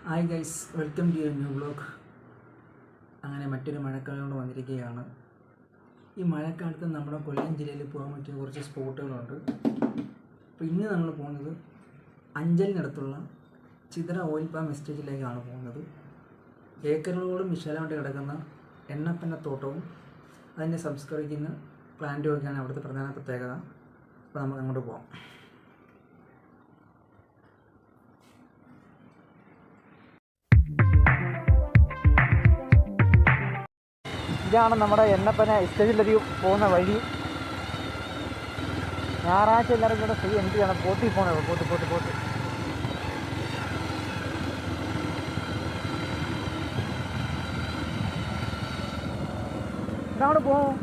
Hi guys, welcome to your new vlog. അങ്ങനെ മറ്റൊരു മഴക്കാലം കൊണ്ട് വന്നിരിക്കുകയാണ്. ഈ മഴക്കാലത്ത് നമ്മുടെ കൊല്ലം ജില്ലയിൽ പോകാൻ പറ്റിയ കുറച്ച് സ്പോട്ടുകളുണ്ട്. അപ്പോൾ ഇന്ന് നമ്മൾ പോകുന്നത് അഞ്ചലിനടുത്തുള്ള ചിതറ ഓയിൽ പാം എസ്റ്റേറ്റിലേക്കാണ് പോകുന്നത്. ഏക്കറുകളോളം വിശാലമായിട്ട് കിടക്കുന്ന എണ്ണപ്പനത്തോട്ടവും അതിനെ സംസ്കരിക്കുന്ന പ്ലാന്റും ഒക്കെയാണ് അവിടുത്തെ പ്രധാന പ്രത്യേകത. അപ്പോൾ നമുക്ക് അങ്ങോട്ട് പോകാം. ഇതാണ് നമ്മുടെ എണ്ണപ്പന എസ്റ്റേറ്റിലേക്ക് പോകുന്ന വഴി. ഞായറാഴ്ച എല്ലാവരും കൂടെ ഫ്രീ എൻട്രി ആണ്. പോട്ടി പോകണത് പോട്ട് ഇതങ്ങോട്ട് പോവും.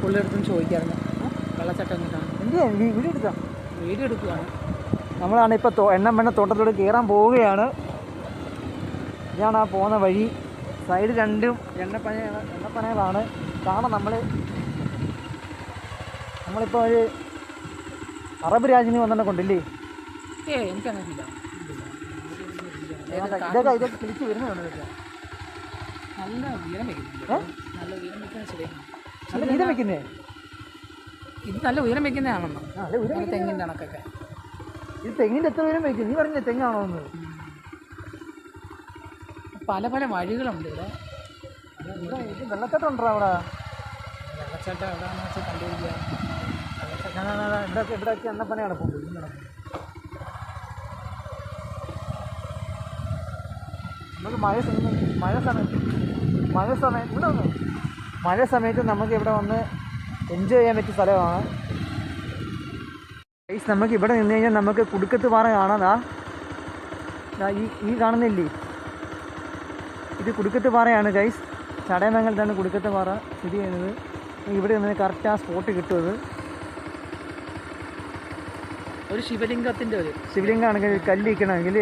പുള്ളിയെടുത്തും ചോദിക്കാറുണ്ട് വെള്ളച്ചാട്ടം എന്നിട്ടാണ് വീഡിയോ എടുക്കുകയാണ്. നമ്മളാണ് ഇപ്പോൾ എണ്ണപ്പന തോട്ടത്തിലൂടെ കയറാൻ പോവുകയാണ്. ഇതാണ് ആ പോകുന്ന വഴി. സൈഡ് രണ്ടും എണ്ണപ്പനകളാണ്. കാണാം നമ്മളിപ്പോൾ ഒരു അറബ് രാജ്യങ്ങൾ വന്നെ കൊണ്ടില്ലേ? എനിക്കങ്ങനെ ഇതൊക്കെ തിരിച്ച് വരുന്നുണ്ട്. നല്ല ഉയരം വെക്കുന്നേ ഇത് നല്ല ഉയരം വെക്കുന്നതാണെന്നോ? തെങ്ങിൻ്റെ കണക്കൊക്കെ. ഇത് തെങ്ങിൻ്റെ എത്ര ഉയരം വെക്കും? നീ പറഞ്ഞ തെങ്ങാണോ എന്ന്? പല പല വഴികളുണ്ട് ഇവിടെ. ഇത് വെള്ളച്ചാട്ടം ഉണ്ടോ അവിടെ? വെള്ളച്ചാട്ടം എവിടെയാണെന്ന് വെച്ചാൽ കണ്ടുപിടിക്കുക. ഇവിടെയൊക്കെ എണ്ണപ്പനയാണ് പോകുന്നത്. നമുക്ക് മഴ സമയത്ത് നമുക്ക് ഇവിടെ വന്ന് എൻജോയ് ചെയ്യാൻ പറ്റിയ സ്ഥലമാണ്. നമുക്ക് ഇവിടെ നിന്ന് കഴിഞ്ഞാൽ നമുക്ക് കുടുക്കത്ത് പാറ കാണാം. ഈ കാണുന്നില്ലേ, ഇത് കുടുക്കത്ത് പാറയാണ് ഗൈസ്. ചടയമംഗലത്താണ് കുടുക്കത്ത് പാറ സ്ഥിതി ചെയ്യുന്നത്. ഇവിടെ നിന്ന് കറക്റ്റ് ആ സ്പോട്ട് കിട്ടുന്നത്. ഒരു ശിവലിംഗമാണെങ്കിൽ കല്ലിരിക്കണമെങ്കിൽ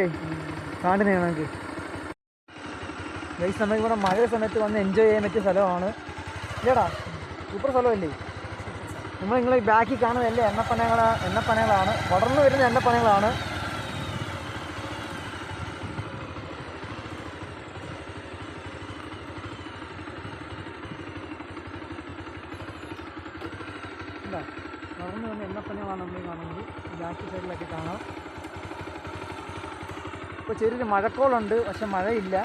കാണുന്നതാണെങ്കിൽ ഗൈസ് നമുക്കിവിടെ മഴ സമയത്ത് വന്ന് എൻജോയ് ചെയ്യാൻ പറ്റിയ സ്ഥലമാണ്. ഇല്ലടാ, സൂപ്പർ സ്ഥലമല്ലേ? നിങ്ങൾ ഈ ബാക്കിൽ കാണുന്ന എല്ലാ എണ്ണപ്പനകളാണ്, വളർന്നു വരുന്ന എണ്ണപ്പനകളാണ്. വളർന്നു വരുന്ന എണ്ണപ്പനകളാണ് നമ്മൾ കാണുന്നത്. ബാക്കി സൈഡിലൊക്കെ കാണാം. ഇപ്പോൾ ചെറിയൊരു മഴക്കോളുണ്ട്, പക്ഷെ മഴയില്ല.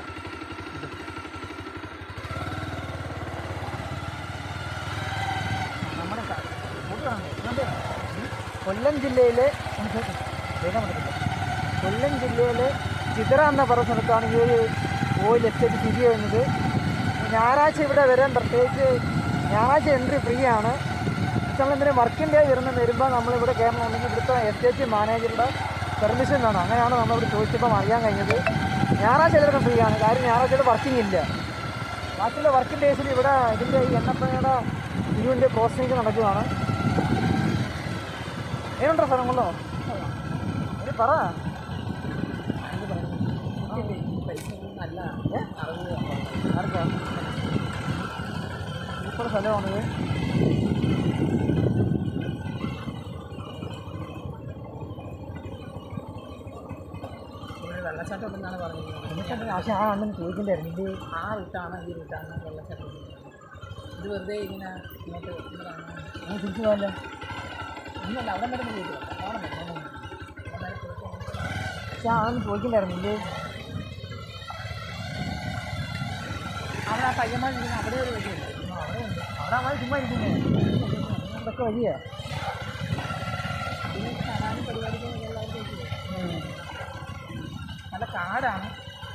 കൊല്ലം ജില്ലയിലെ ചിതറ എന്ന പറയുന്ന സ്ഥലത്താണ് ഈ ഒരു ഓയിൽ എസ്റ്റേറ്റ് സ്ഥിതി ചെയ്യുന്നത്. ഞായറാഴ്ച ഇവിടെ വരാൻ പ്രത്യേകിച്ച് ഞായറാഴ്ച എൻട്രി ഫ്രീ ആണ്. നമ്മളെന്തെങ്കിലും വർക്കിംഗ് ഡേ വരുമ്പോൾ നമ്മളിവിടെ കയറണമെങ്കിൽ ഇവിടുത്തെ എസ്റ്റേറ്റ് മാനേജറുടെ പെർമിഷൻ വേണം. അങ്ങനെയാണ് നമ്മളിവിടെ ചോദിച്ചപ്പം അറിയാൻ കഴിഞ്ഞത്. ഞായറാഴ്ച എല്ലാവർക്കും ഫ്രീ ആണ്. കാര്യം ഞായറാഴ്ചയുടെ വർക്കിംഗ് ഇല്ല. ബാക്കിയുള്ള വർക്കിംഗ് ഡേയ്സിൽ ഇവിടെ ഇതിൻ്റെ ഈ എണ്ണപ്പനയുടെ ഇതിൻ്റെ പ്രോസസ്സിംഗ് നടക്കുകയാണ്. ഏതുണ്ടോ സ്ഥലങ്ങളോ? ഒരു പറ. സൂപ്പർ സ്ഥലമാണിത്. വെള്ളച്ചാട്ടം ഉണ്ടെന്നാണ് പറഞ്ഞത്. പക്ഷേ ആ അണ്ണൻ ചോദിക്കണ്ടായിരുന്നു. ഇത് ആ റൂട്ടാണ് ഈ റൂട്ടാണ് വെള്ളച്ചാട്ടം. ഇത് വെറുതെ ഇങ്ങനെ ഇങ്ങോട്ട് തിരിച്ചു പോകല്ലേ? ഇന്നല്ല, അവിടെ വരെ പോയിട്ട് പക്ഷേ ആ അണ്ണൻ ചോദിക്കണ്ടായിരുന്നു. ഇത് അവിടെ ആ പയ്യന്മാരിരിക്കുന്ന അവിടെ ഒരു വഴിയുണ്ട്. അവിടെ അമ്മ ചുമ്മാ ഇരിക്കുന്നേ. ഇതൊക്കെ വഴിയാ. ഇതിന് കാണാനും പരിപാടിക്കും നല്ല കാടാണ്.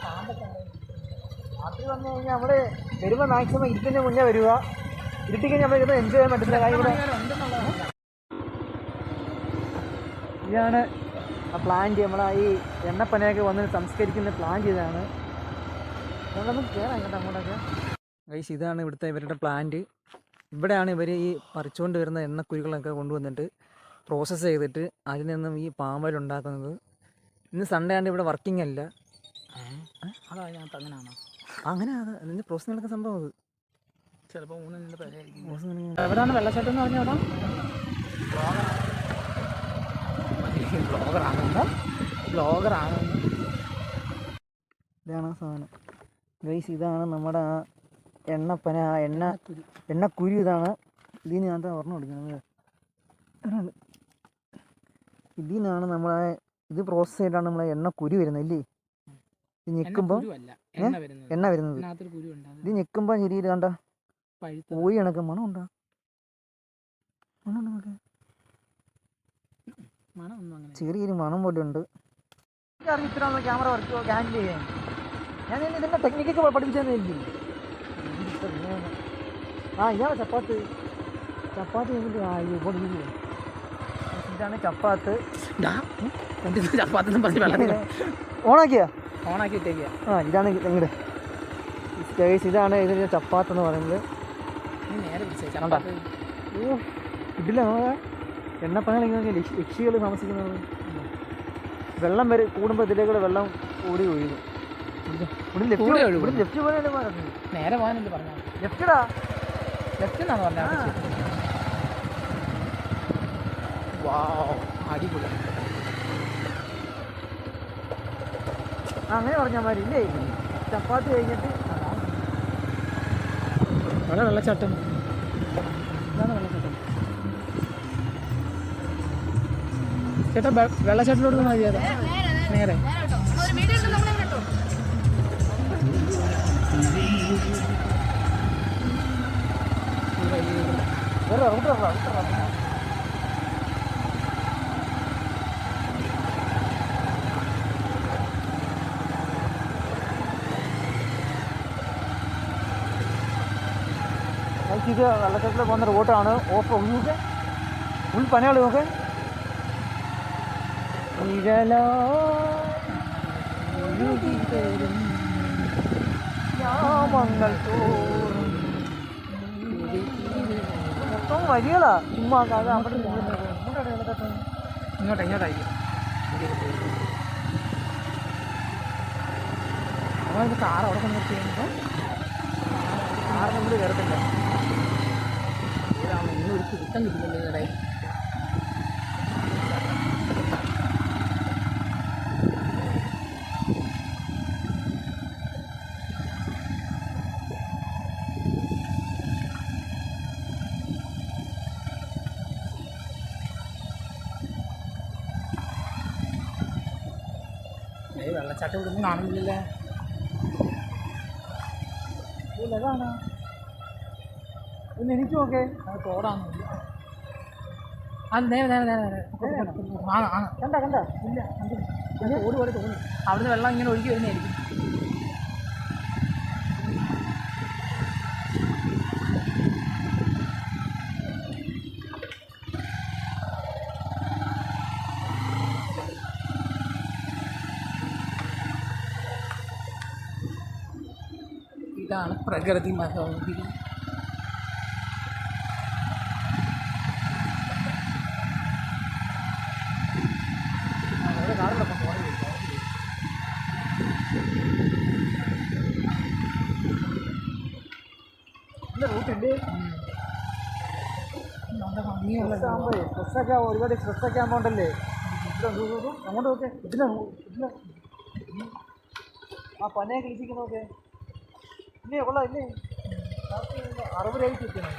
പാമ്പൊക്കെ ഉണ്ട്. രാത്രി വന്നു കഴിഞ്ഞാൽ അവിടെ വരുമ്പോൾ മാക്സിമം ഇരുട്ടിൻ്റെ മുന്നേ വരിക. ഇരുട്ടിക്കഴിഞ്ഞാൽ നമ്മൾ ഇരുന്ന് എൻജോയ് ചെയ്യാൻ പറ്റില്ല. കാര്യം ഇവിടെ ഇതാണ് ആ പ്ലാന്റ്. നമ്മളാ ഈ എണ്ണപ്പനയൊക്കെ വന്ന് സംസ്കരിക്കുന്ന പ്ലാൻ ചെയ്തതാണ്. നമുക്ക് കയറാം കേട്ടോ അങ്ങോട്ടൊക്കെ. ഗൈസ്, ഇതാണ് ഇവരുടെ പ്ലാന്റ്. ഇവിടെയാണ് ഇവർ ഈ പറിച്ചുകൊണ്ട് വരുന്ന എണ്ണക്കുരുകളൊക്കെ കൊണ്ടുവന്നിട്ട് പ്രോസസ്സ് ചെയ്തിട്ട് അതിൽ നിന്നും ഈ പാമ്പൽ ഉണ്ടാക്കുന്നത്. ഇന്ന് സൺഡേ ആണ്ട് ഇവിടെ വർക്കിംഗ് അല്ല. അതാ അങ്ങനെയാണോ? അങ്ങനെ അതിൻ്റെ പ്രോസസ്സ് നടക്കുന്ന സംഭവം അത്. ചിലപ്പോൾ ഊണിൻ്റെ പേരായിരിക്കും. എവിടെയാണ് വെള്ളച്ചാട്ടം എന്ന് പറഞ്ഞാൽ എവിടെ? ബ്ലോഗറാണ്. ഇതാണ് സാധനം ഗൈസ്. ഇതാണ് നമ്മുടെ ആ എണ്ണപ്പന, ആ എണ്ണക്കുരു. ഇതാണ് ഇതിന് ഞാൻ ഓർമ്മ കൊടുക്കുന്നത്. ഇതിനാണ് നമ്മളെ ഇത് പ്രോസസ് ചെയ്തിട്ടാണ് നമ്മളെ എണ്ണക്കുരു വരുന്നത് അല്ലേ? ഇത് ഞെക്കുമ്പോൾ എണ്ണ വരുന്നത്. ഇത് ഞെക്കുമ്പോൾ ശരിയിൽ കണ്ട പോയി കണക്ക് മണം ഉണ്ടാ. ചെറിയൊരു മണം പോലെ ഉണ്ട്. അറിയത്തില്ല ക്യാമറ വർക്ക് ഹാൻഡിൽ ചെയ്യാൻ. ഞാൻ ഇതിൻ്റെ ടെക്നിക്കൊക്കെ പഠിപ്പിച്ചതന്നില്ലേ? ഇതാണ് ചപ്പാത്ത്. കഴിഞ്ഞിട്ട് ഇതാണ് ചപ്പാത്ത്. ഓണാക്കിയിട്ടേക്കുക. ഇതാണ് നിങ്ങളുടെ ഇതാണ് ഇതിൻ്റെ ചപ്പാത്ത് എന്ന് പറയുന്നത്. ഇതില്ല എണ്ണപ്പനകൾ യക്ഷികൾ താമസിക്കുന്നത്. വെള്ളം വരെ കൂടുമ്പോൾ ഇതിലേക്കൂടെ വെള്ളം ഓടി ഒഴുകും. ലെഫ്റ്റ് പോലെയല്ലേ പറഞ്ഞത്? നേരെ പോകാനല്ലേ പറഞ്ഞത്? ലെഫ്റ്റടാ, ലെഫ്റ്റ് എന്നാണ് പറഞ്ഞത്. അടിപൊളി. അങ്ങനെ പറഞ്ഞാൽ മാതിരി ഇല്ലേ? ചപ്പാത്തി കഴിഞ്ഞിട്ട് അവിടെ വെള്ളച്ചാട്ടം. ഇതാണ് വെള്ളച്ചാട്ടം. ചേട്ടാ വെള്ളച്ചാട്ടത്തിലോട്ട് മതിയാതെ നേരെ. ഇത് വെള്ളച്ചാട്ടത്തിൽ പോകുന്ന റോട്ടാണ്. ഓഫ് നോക്കെ ഫുൾ പനകൾ നോക്കെ. യാമങ്ങൾ തോറും മൊത്തം വരികളാ. ചുമ്മാ ഇങ്ങോട്ടായിരിക്കും. കാർ അവിടെ കൊണ്ട് നിർത്തിയപ്പോൾ കാറിനും കൂടി കയറത്തില്ല. ഇന്ന് ഒരു കിട്ടം കിട്ടുന്നുണ്ട് കടയിൽ. വെള്ളച്ചാട്ടം ഇവിടുന്ന് കാണുന്നില്ലല്ലേ? അതാണ് ഒന്ന് എനിക്ക് നോക്കേ. അത് തോടാന്നില്ല. അത് നേരെ നേരെ നേരെ നേരെ കണ്ട ഇല്ല തോട് പോലെ തോന്നി. അവിടുന്ന് വെള്ളം ഇങ്ങനെ ഒഴുകി വരുന്നതായിരിക്കും. ഇതാണ് പ്രകൃതി മനോഹരി. റൂട്ടുണ്ട്. സ്ട്രെസ്സൊക്കെ ഒരുപാട് സ്ട്രെസ്സൊക്കെ ആകുമ്പോണ്ടല്ലേ അങ്ങോട്ട് നോക്കേ. ഇതില്ല ആ പനയെ കളിച്ചിരിക്കുന്നൊക്കെ ഇല്ലേ? കൊള്ളാം ഇല്ലേ? 60 രൂപയ്ക്ക് കിട്ടണം.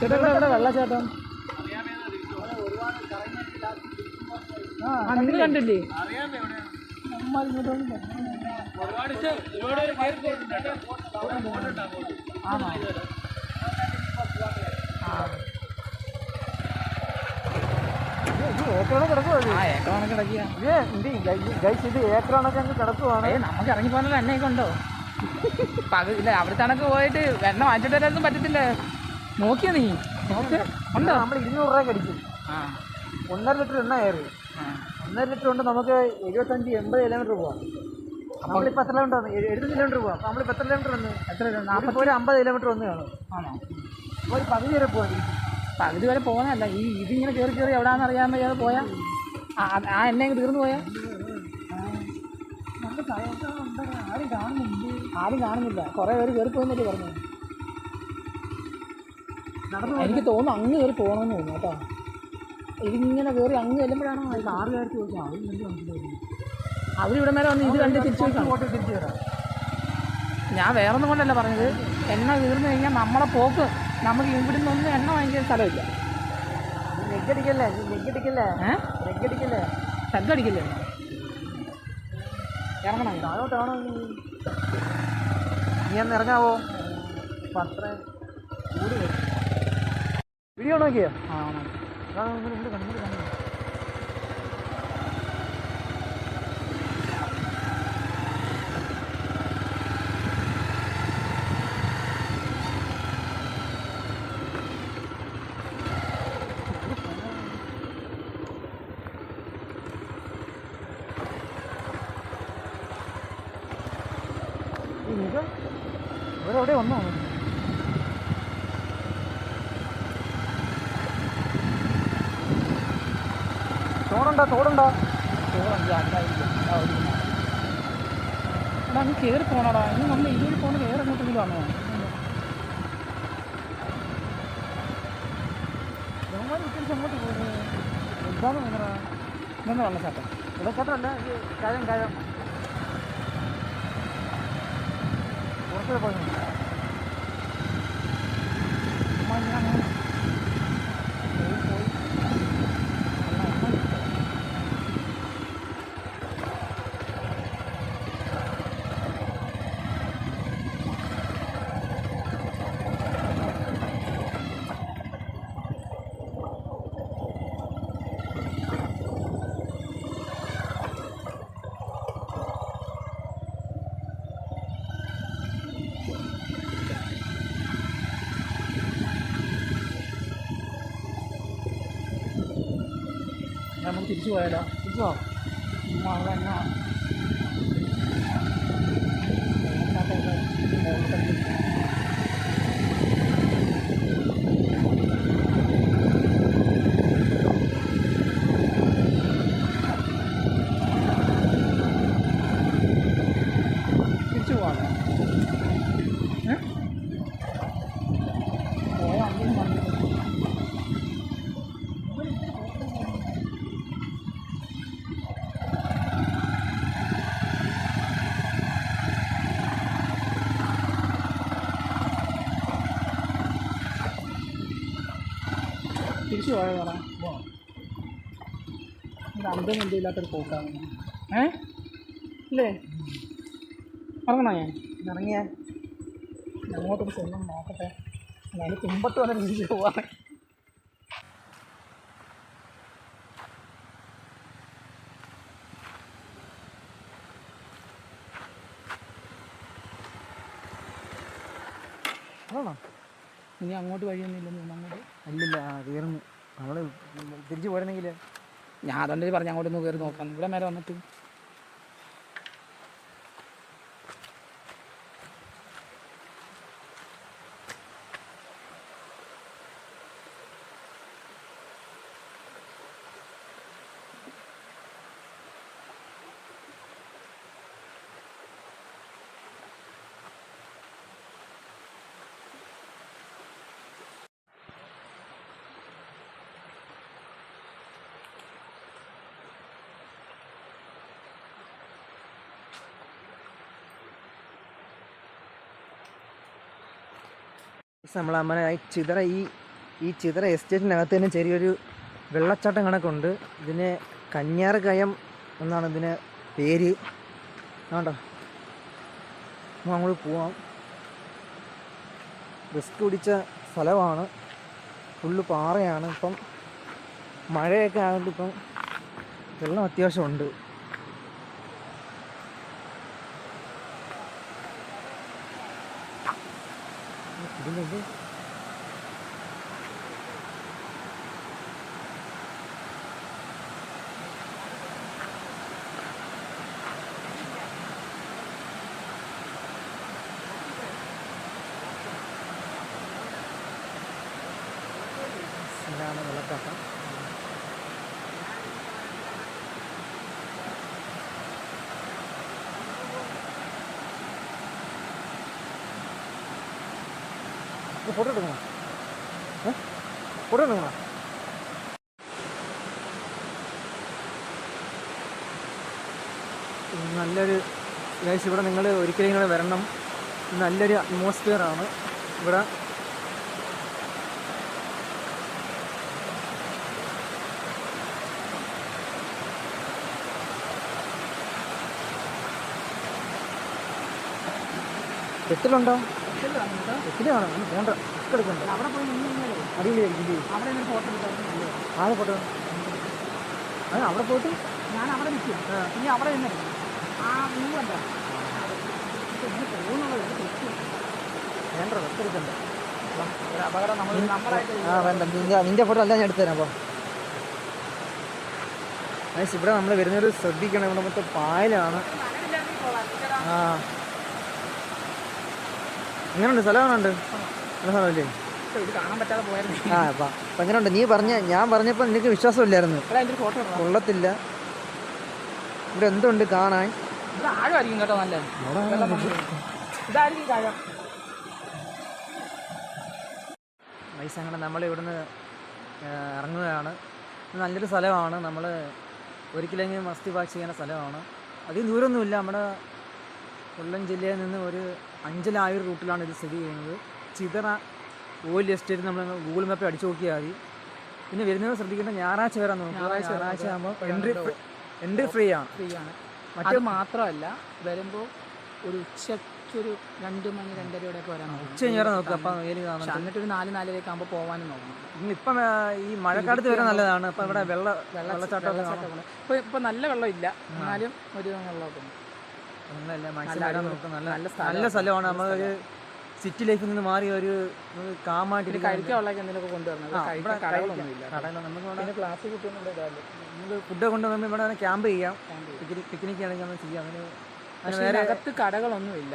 ചേട്ടാ ഇവിടെ വെള്ളച്ചാട്ടം നിങ്ങൾ കണ്ടില്ലേ? ഏക്കറാണൊക്കെ അങ്ങ് കിടക്കുവാണ്. നമുക്ക് ഇറങ്ങി പോകാനുള്ള എണ്ണയൊക്കെ ഉണ്ടോ? ഇല്ല അവിടുത്തെ കണക്ക് പോയിട്ട് എണ്ണ വാങ്ങിച്ചിട്ട് വരാനൊന്നും പറ്റത്തില്ല. നോക്കിയാ നീ നോക്ക് ഉണ്ടോ? നമ്മൾ 200 രൂപയ്ക്ക് അടിച്ചു. ആ 1.5 ലിറ്റർ എണ്ണ കയറി. 1.5 ലിറ്റർ കൊണ്ട് നമുക്ക് 75-80 കിലോമീറ്റർ പോവാം. നമ്മളിപ്പോൾ എത്ര കിലോമീറ്റർ വന്നു? 75 കിലോമീറ്റർ പോവാം. അപ്പോൾ നമ്മളിപ്പോൾ എത്ര കിലോമീറ്റർ വന്നു? എത്ര ഒരു 50 കിലോമീറ്റർ വന്നു കാണും. ആണോ? ഒരു 10 വരെ പോകാം. പകുതി വരെ പോകുന്നതല്ല, ഇതിങ്ങനെ കയറി കയറി എവിടെയാണെന്ന് അറിയാൻ വയ്യാതെ പോയാൽ ആ എണ്ണ അങ്ങ് തീർന്നു പോയാൽ ആരും കാണുന്നില്ല. കുറേ പേര് കയറി പോകുന്നല്ലേ പറഞ്ഞു. എനിക്ക് തോന്നുന്നു അങ്ങ് കയറി പോകണമെന്ന് തോന്നുന്നു കേട്ടോ. ഇതിങ്ങനെ കയറി അങ്ങ് ചെല്ലുമ്പോഴാണോ കാറ് കയറി ചോദിച്ചാൽ അവരിവിടെ മേലെ വന്ന് ഇത് കണ്ട് തിരിച്ചു തിരിച്ചു വരാം. ഞാൻ വേറൊന്നും കൊണ്ടല്ല പറഞ്ഞത്, എണ്ണ തീർന്നു കഴിഞ്ഞാൽ നമ്മളെ പോക്ക് നമുക്ക് ഇവിടെ നിന്നൊന്നും എണ്ണ വാങ്ങിക്കാൻ സ്ഥലമില്ല. നെഗടിക്കല്ലേ ശബ്ദടിക്കില്ലേ? ഇറങ്ങണം. താഴോട്ടാണോ നീ ഒന്ന് ഇറങ്ങാവോ? അപ്പം അത്ര കൂടി വരും. വീഡിയോ നോക്കിയോ? ആ ഇവരെവിടെ വന്നോ? തോടുണ്ടോ? എടാ അങ്ങ് കയറി പോകണടാ. ഇനി നമ്മൾ ഇതുവഴി പോകുന്ന വേറെ എങ്ങോട്ടെങ്കിലും ആണോ? അങ്ങോട്ട് പോകുന്നത് എന്താന്ന് തോന്നണ? ഇതൊന്നും വെള്ളച്ചാട്ടം. വെള്ളച്ചാട്ടമല്ല, ഇത് കായം പുറത്ത് പോയി. നമുക്ക് തിരിച്ചു പോയാലോ? തിരിച്ചോ? അവിടെ എന്നാ തിരിച്ചു പോവാം. പോയാൽ അഞ്ചും വന്നു. തിരിച്ചു പോയാൽ പറ. ഇത് അന്തം എന്തില്ലാത്തൊരു പോക്കാണ്. ഇല്ലേ? ഇറങ്ങണോ? ഞാൻ ഇറങ്ങിയ അങ്ങോട്ടൊരു ചെന്നും നോക്കട്ടെ. ഞാൻ തുമ്പത്ത് വന്ന് തിരിച്ചു പോവാണ്. ആണോ? ഇനി അങ്ങോട്ട് വഴിയൊന്നുമില്ലെന്ന് അങ്ങോട്ട് അല്ലില്ല, തീർന്നു. നമ്മൾ തിരിച്ചു പോരുന്നെങ്കിൽ ഞാൻ അതുകൊണ്ട് പറഞ്ഞു അങ്ങോട്ടൊന്ന് കയറി നോക്കാം. ഇവിടെ മേലെ വന്നിട്ട് നമ്മളമ്മനെ ഈ ചിതറ എസ്റ്റേറ്റിനകത്ത് തന്നെ ചെറിയൊരു വെള്ളച്ചാട്ടം കണക്കുണ്ട്. ഇതിന് കന്യാർ കയം എന്നാണ് ഇതിന് പേര്. ആണ്ടോ, നമ്മൾ അങ്ങോട്ട് പോവാം. റിസ്ക് പിടിച്ച സ്ഥലമാണ്, ഫുള്ള് പാറയാണ്. ഇപ്പം മഴയൊക്കെ ആയതുകൊണ്ട് ഇപ്പം വെള്ളം അത്യാവശ്യമുണ്ട്. ഇതിൻ്റെ ഇതാണ് വെള്ളച്ചാട്ടം. ഫോട്ടോ എടുക്കണോ? ഫോട്ടോ എടുക്കണോ? നല്ലൊരു ഗൈസ്, ഇവിടെ നിങ്ങൾ ഒരിക്കലും നിങ്ങൾ വരണം. നല്ലൊരു അറ്റ്മോസ്ഫിയറാണ് ഇവിടെ. എട്ടിലുണ്ടോ? എട്ടിലാണ് വേണ്ട, എടുക്കണ്ട. അവിടെ പോയി അടിപൊളിയായിരിക്കും. അവിടെ നിന്ന് ഫോട്ടോ എടുക്കാൻ ആകെ ഫോട്ടോ അവിടെ പോയിട്ട് ഞാൻ അവിടെ നിൽക്കും. ഇനി അവിടെ നിന്ന് ആ വ്യൂ കണ്ട പോകുന്നുള്ളത് വേണ്ട, എടുക്കണ്ട. ഒരു അപകടം നമ്മളായിട്ട് വേണ്ട, നിന്റെ ഫോട്ടോ അല്ല ഞാൻ എടുത്തുതരാം. അപ്പോൾ ഇവിടെ നമ്മൾ വരുന്നൊരു ശ്രദ്ധിക്കണം. ഇവിടെ മൊത്തം പായലാണ്. എങ്ങനെയുണ്ട്? സ്ഥലം എങ്ങനെയുണ്ട്? നല്ല സ്ഥലമല്ലേ? ഇത് കാണാൻ പറ്റാതെ പോയായിരുന്നു. അപ്പം എങ്ങനെയുണ്ട്? ഞാൻ പറഞ്ഞപ്പോൾ നിനക്ക് വിശ്വാസമില്ലായിരുന്നു. കൊള്ളത്തില്ല. ഇവിടെ എന്തുണ്ട് കാണാൻ? ഇത് ആഴമായിരിക്കും കേട്ടോ. നല്ല ഇതായിരിക്കും കാര്യം. പൈസ അങ്ങനെ നമ്മൾ ഇവിടുന്ന് ഇറങ്ങുകയാണ്. നല്ലൊരു സ്ഥലമാണ്. നമ്മൾ ഒരിക്കലെങ്കിലും മസ്തി വാച്ച് ചെയ്യുന്ന സ്ഥലമാണ്. അധികം ദൂരമൊന്നുമില്ല. നമ്മുടെ കൊല്ലം ജില്ലയിൽ നിന്ന് ഒരു 5 റൂട്ടിലാണ് ഇത് സ്ഥിതി ചെയ്യുന്നത്. ചിതറ ഓയിൽ എസ്റ്റേറ്റ് നമ്മൾ ഗൂഗിൾ മാപ്പിൽ അടിച്ചു നോക്കിയാൽ മതി. പിന്നെ വരുന്നത് ശ്രദ്ധിക്കേണ്ട, ഞായറാഴ്ച വരാൻ നോക്കുക. ഞായറാഴ്ച ആകുമ്പോൾ എൻട്രി ഫ്രീ ആണ്. അത് മാത്രമല്ല, വരുമ്പോൾ ഒരു ഉച്ചയ്ക്കൊരു 2 മണി 2:30 വരാൻ നോക്കും. ഉച്ച കഴിഞ്ഞ് നോക്കുക. അപ്പം വെയിൽ കാണാം. എന്നിട്ടൊരു 4-4:30 ആകുമ്പോൾ പോകാനും നോക്കണം. നിങ്ങളിപ്പം ഈ മഴക്കാലത്ത് വരാൻ നല്ലതാണ്. അപ്പം ഇവിടെ വെള്ളച്ചാട്ടം ഇപ്പം നല്ല വെള്ളമില്ല, എന്നാലും ഒരു വെള്ളമൊക്കെ ഉണ്ട്. നല്ല സ്ഥലമാണ്. നമ്മളൊരു സിറ്റി ലൈഫിൽ നിന്ന് മാറി ഒരു കാമായിട്ട് കഴിക്കാനുള്ള എന്തെങ്കിലുമൊക്കെ കൊണ്ടുവരണം. നമുക്ക് ക്ലാസ് കിട്ടുന്നുണ്ട്. നമുക്ക് ഫുഡ് കൊണ്ടുവന്ന് ഇവിടെ ക്യാമ്പ് ചെയ്യാം. പിക്നിക് ആണെങ്കിൽ നമ്മൾ ചെയ്യാം. വേറെ അകത്ത് കടകളൊന്നും ഇല്ല.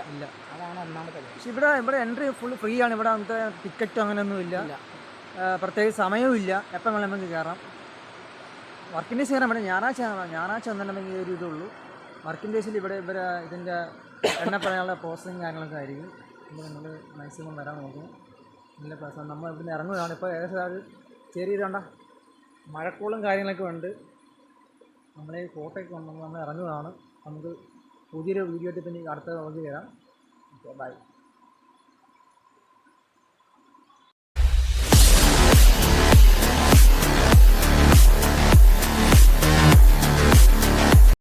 അതാണ് ഒന്നാമത്തെ. പക്ഷെ ഇവിടെ എൻട്രി ഫുൾ ഫ്രീ ആണ്. ഇവിടെ അങ്ങനത്തെ ടിക്കറ്റ് അങ്ങനെയൊന്നും ഇല്ല. പ്രത്യേകിച്ച് സമയവും ഇല്ല. എപ്പം വേണം നമുക്ക് കയറാം. വർക്കിംഗ് ഡേയ്സ് കയറാൻ പറ്റും. ഞായറാഴ്ച വന്നിട്ടുണ്ടെങ്കിൽ ഒരു ഇതുള്ളൂ. വർക്കിംഗ് ഡേയ്സിൽ ഇവിടെ ഇതിൻ്റെ എണ്ണ പറയാനുള്ള പ്രോസസ്സിങ് കാര്യങ്ങളൊക്കെ ആയിരിക്കും. നമ്മൾ മാക്സിമം വരാൻ നോക്കും. നല്ല പ്രശ്നം. നമ്മൾ ഇവിടുന്ന് ഇറങ്ങുകയാണ്. ഇപ്പോൾ ഏകദേശം അത് ചെറിയതുണ്ട മഴക്കോളും കാര്യങ്ങളൊക്കെ ഉണ്ട്. നമ്മൾ ഈ കോട്ടയൊക്കെ നമ്മൾ ഇറങ്ങുകയാണ്. നമുക്ക് പുതിയൊരു വീഡിയോ ആയിട്ട് പിന്നെ അടുത്ത നോക്കി തരാം. Okay, by.